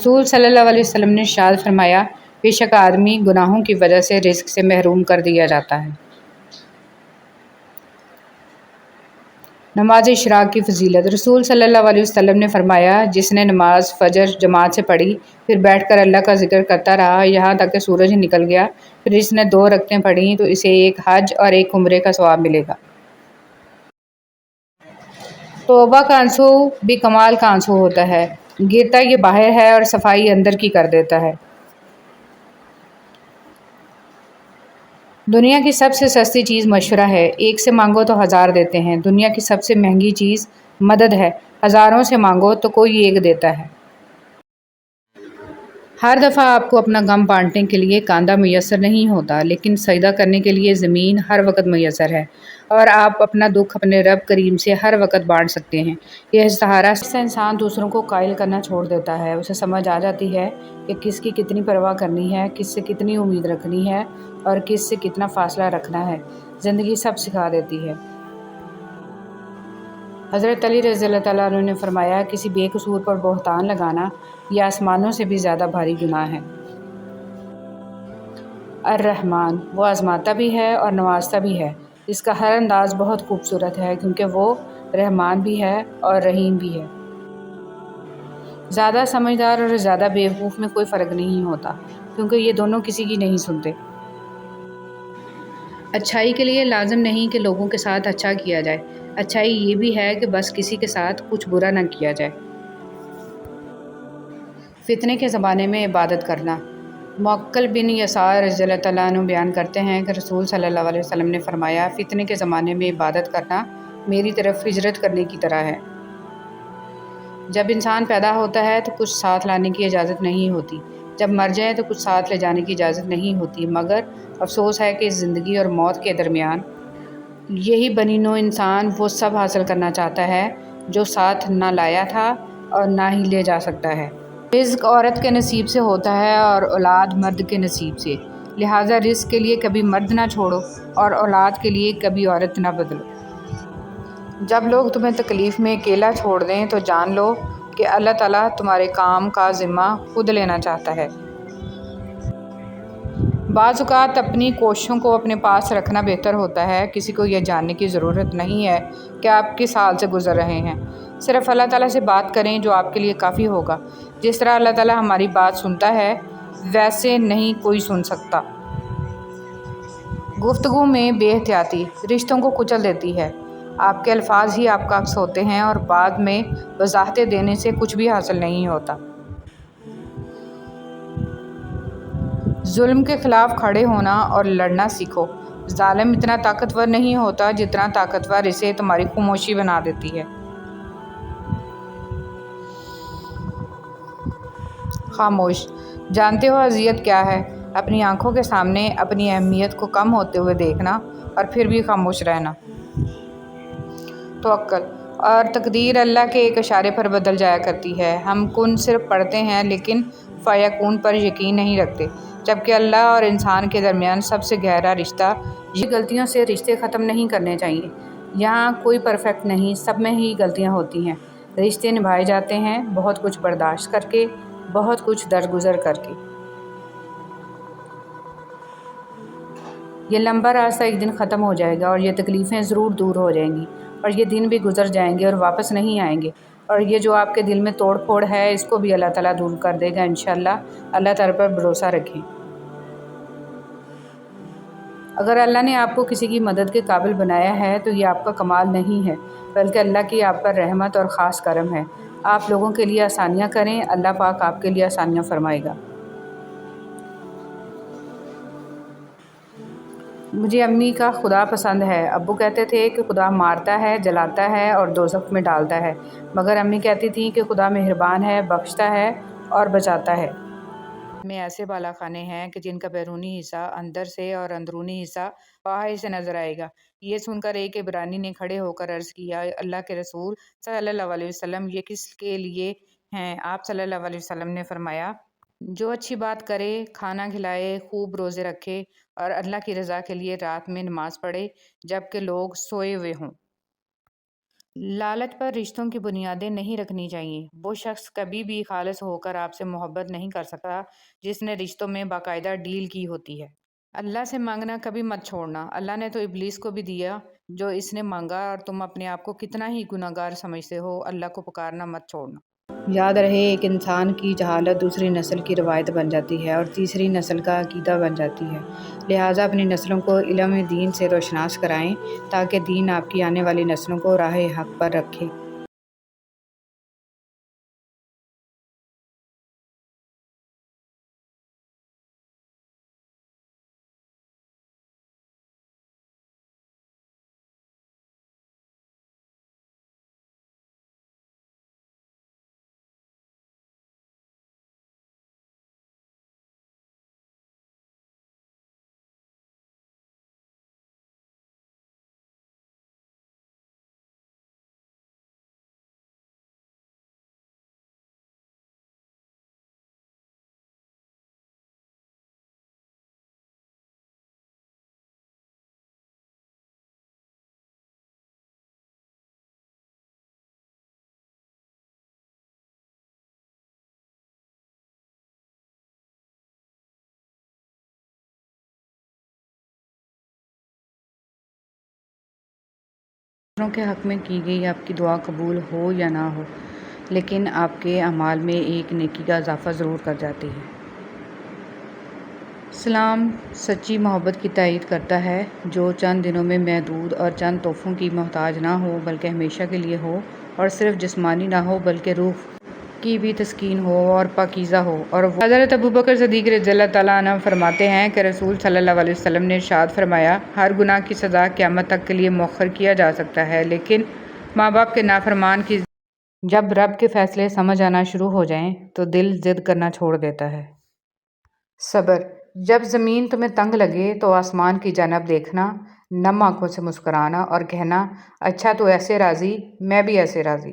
رسول صلی اللہ علیہ وسلم نے ارشاد فرمایا، بے شک آدمی گناہوں کی وجہ سے رزق سے محروم کر دیا جاتا ہے۔ نماز اشراق کی فضیلت۔ رسول صلی اللہ علیہ وسلم نے فرمایا، جس نے نماز فجر جماعت سے پڑھی، پھر بیٹھ کر اللہ کا ذکر کرتا رہا یہاں تک کہ سورج نکل گیا، پھر اس نے 2 رکعتیں پڑھیں تو اسے ایک حج اور ایک عمرے کا ثواب ملے گا۔ توبہ کا آنسو بھی کمال کا آنسو ہوتا ہے، گرتا یہ باہر ہے اور صفائی اندر کی کر دیتا ہے۔ دنیا کی سب سے سستی چیز مشورہ ہے، ایک سے مانگو تو 1000 دیتے ہیں۔ دنیا کی سب سے مہنگی چیز مدد ہے، ہزاروں سے مانگو تو کوئی ایک دیتا ہے۔ ہر دفعہ آپ کو اپنا غم بانٹنے کے لیے کاندھا میسر نہیں ہوتا، لیکن سجدہ کرنے کے لیے زمین ہر وقت میسر ہے، اور آپ اپنا دکھ اپنے رب کریم سے ہر وقت بانٹ سکتے ہیں۔ یہ سہارا سے انسان دوسروں کو قائل کرنا چھوڑ دیتا ہے، اسے سمجھ آ جاتی ہے کہ کس کی کتنی پرواہ کرنی ہے، کس سے کتنی امید رکھنی ہے اور کس سے کتنا فاصلہ رکھنا ہے۔ زندگی سب سکھا دیتی ہے۔ حضرت علی رضی اللہ تعالیٰ عنہ نے فرمایا، کسی بے قصور پر بہتان لگانا یہ آسمانوں سے بھی زیادہ بھاری گناہ ہے۔ الرحمن، وہ آزماتا بھی ہے اور نوازتا بھی ہے۔ اس کا ہر انداز بہت خوبصورت ہے کیونکہ وہ رحمان بھی ہے اور رحیم بھی ہے۔ زیادہ سمجھدار اور زیادہ بیوقوف میں کوئی فرق نہیں ہوتا، کیونکہ یہ دونوں کسی کی نہیں سنتے۔ اچھائی کے لیے لازم نہیں کہ لوگوں کے ساتھ اچھا کیا جائے، اچھائی یہ بھی ہے کہ بس کسی کے ساتھ کچھ برا نہ کیا جائے۔ فتنے کے زمانے میں عبادت کرنا۔ معقل بن یسار رضی اللہ تعالیٰ عنہ بیان کرتے ہیں کہ رسول صلی اللہ علیہ وسلم نے فرمایا، فتنے کے زمانے میں عبادت کرنا میری طرف ہجرت کرنے کی طرح ہے۔ جب انسان پیدا ہوتا ہے تو کچھ ساتھ لانے کی اجازت نہیں ہوتی، جب مر جائے تو کچھ ساتھ لے جانے کی اجازت نہیں ہوتی، مگر افسوس ہے کہ زندگی اور موت کے درمیان یہی بنی نوع انسان وہ سب حاصل کرنا چاہتا ہے جو ساتھ نہ لایا تھا اور نہ ہی لے جا سکتا ہے۔ رزق عورت کے نصیب سے ہوتا ہے اور اولاد مرد کے نصیب سے، لہٰذا رزق کے لیے کبھی مرد نہ چھوڑو اور اولاد کے لیے کبھی عورت نہ بدلو۔ جب لوگ تمہیں تکلیف میں اکیلا چھوڑ دیں تو جان لو کہ اللہ تعالیٰ تمہارے کام کا ذمہ خود لینا چاہتا ہے۔ بعض اوقات اپنی کوششوں کو اپنے پاس رکھنا بہتر ہوتا ہے، کسی کو یہ جاننے کی ضرورت نہیں ہے کہ آپ کس حال سے گزر رہے ہیں۔ صرف اللہ تعالیٰ سے بات کریں جو آپ کے لیے کافی ہوگا۔ جس طرح اللہ تعالیٰ ہماری بات سنتا ہے ویسے نہیں کوئی سن سکتا۔ گفتگو میں بے احتیاطی رشتوں کو کچل دیتی ہے۔ آپ کے الفاظ ہی آپ کا عکس ہوتے ہیں اور بعد میں وضاحتیں دینے سے کچھ بھی حاصل نہیں ہوتا۔ ظلم کے خلاف کھڑے ہونا اور لڑنا سیکھو۔ ظالم اتنا طاقتور نہیں ہوتا جتنا طاقتور اسے تمہاری خاموشی بنا دیتی ہے۔ خاموش، جانتے ہو اذیت کیا ہے؟ اپنی آنکھوں کے سامنے اپنی اہمیت کو کم ہوتے ہوئے دیکھنا اور پھر بھی خاموش رہنا۔ توکل اور تقدیر اللہ کے ایک اشارے پر بدل جایا کرتی ہے۔ ہم کن صرف پڑھتے ہیں لیکن فیکون پر یقین نہیں رکھتے، جبکہ اللہ اور انسان کے درمیان سب سے گہرا رشتہ یہ غلطیوں سے رشتے ختم نہیں کرنے چاہیے۔ یہاں کوئی پرفیکٹ نہیں، سب میں ہی غلطیاں ہوتی ہیں۔ رشتے نبھائے جاتے ہیں بہت کچھ برداشت کر کے، بہت کچھ درگزر کر کے۔ یہ لمبا راستہ ایک دن ختم ہو جائے گا اور یہ تکلیفیں ضرور دور ہو جائیں گی، اور یہ دن بھی گزر جائیں گے اور واپس نہیں آئیں گے، اور یہ جو آپ کے دل میں توڑ پھوڑ ہے اس کو بھی اللہ تعالیٰ دور کر دے گا انشاءاللہ۔ اللہ تعالیٰ پر بھروسہ رکھیں۔ اگر اللہ نے آپ کو کسی کی مدد کے قابل بنایا ہے تو یہ آپ کا کمال نہیں ہے، بلکہ اللہ کی آپ پر رحمت اور خاص کرم ہے۔ آپ لوگوں کے لیے آسانیاں کریں، اللہ پاک آپ کے لیے آسانیاں فرمائے گا۔ مجھے امی کا خدا پسند ہے۔ ابو کہتے تھے کہ خدا مارتا ہے، جلاتا ہے اور دوزخ میں ڈالتا ہے، مگر امی کہتی تھیں کہ خدا مہربان ہے، بخشتا ہے اور بچاتا ہے۔ میں ایسے بالا خانے ہیں کہ جن کا بیرونی حصہ اندر سے اور اندرونی حصہ باہر سے نظر آئے گا۔ یہ سن کر ایک عبرانی نے کھڑے ہو کر عرض کیا، اللہ کے رسول صلی اللہ علیہ وسلم، یہ کس کے لیے ہیں؟ آپ صلی اللہ علیہ وسلم نے فرمایا، جو اچھی بات کرے، کھانا کھلائے، خوب روزے رکھے اور اللہ کی رضا کے لیے رات میں نماز پڑھے جب کہ لوگ سوئے ہوئے ہوں۔ لالچ پر رشتوں کی بنیادیں نہیں رکھنی چاہیے۔ وہ شخص کبھی بھی خالص ہو کر آپ سے محبت نہیں کر سکتا جس نے رشتوں میں باقاعدہ ڈیل کی ہوتی ہے۔ اللہ سے مانگنا کبھی مت چھوڑنا۔ اللہ نے تو ابلیس کو بھی دیا جو اس نے مانگا، اور تم اپنے آپ کو کتنا ہی گناہ گار سمجھتے ہو، اللہ کو پکارنا مت چھوڑنا۔ یاد رہے، ایک انسان کی جہالت دوسری نسل کی روایت بن جاتی ہے اور تیسری نسل کا عقیدہ بن جاتی ہے۔ لہٰذا اپنی نسلوں کو علم دین سے روشناس کرائیں تاکہ دین آپ کی آنے والی نسلوں کو راہ حق پر رکھے۔ دوسروں کے حق میں کی گئی آپ کی دعا قبول ہو یا نہ ہو، لیکن آپ کے اعمال میں ایک نیکی کا اضافہ ضرور کر جاتی ہے۔ اسلام سچی محبت کی تائید کرتا ہے جو چند دنوں میں محدود اور چند تحفوں کی محتاج نہ ہو بلکہ ہمیشہ کے لیے ہو، اور صرف جسمانی نہ ہو بلکہ روح کی بھی تسکین ہو اور پاکیزہ ہو۔ اور حضرت ابوبکر صدیق رضی اللہ تعالیٰ عنہ فرماتے ہیں کہ رسول صلی اللہ علیہ وسلم نے ارشاد فرمایا، ہر گناہ کی سزا قیامت تک کے لیے مؤخر کیا جا سکتا ہے، لیکن ماں باپ کے نافرمان کی جب رب کے فیصلے سمجھ آنا شروع ہو جائیں تو دل ضد کرنا چھوڑ دیتا ہے۔ صبر، جب زمین تمہیں تنگ لگے تو آسمان کی جانب دیکھنا، نم آنکھوں سے مسکرانا اور کہنا، اچھا تو ایسے راضی، میں بھی ایسے راضی۔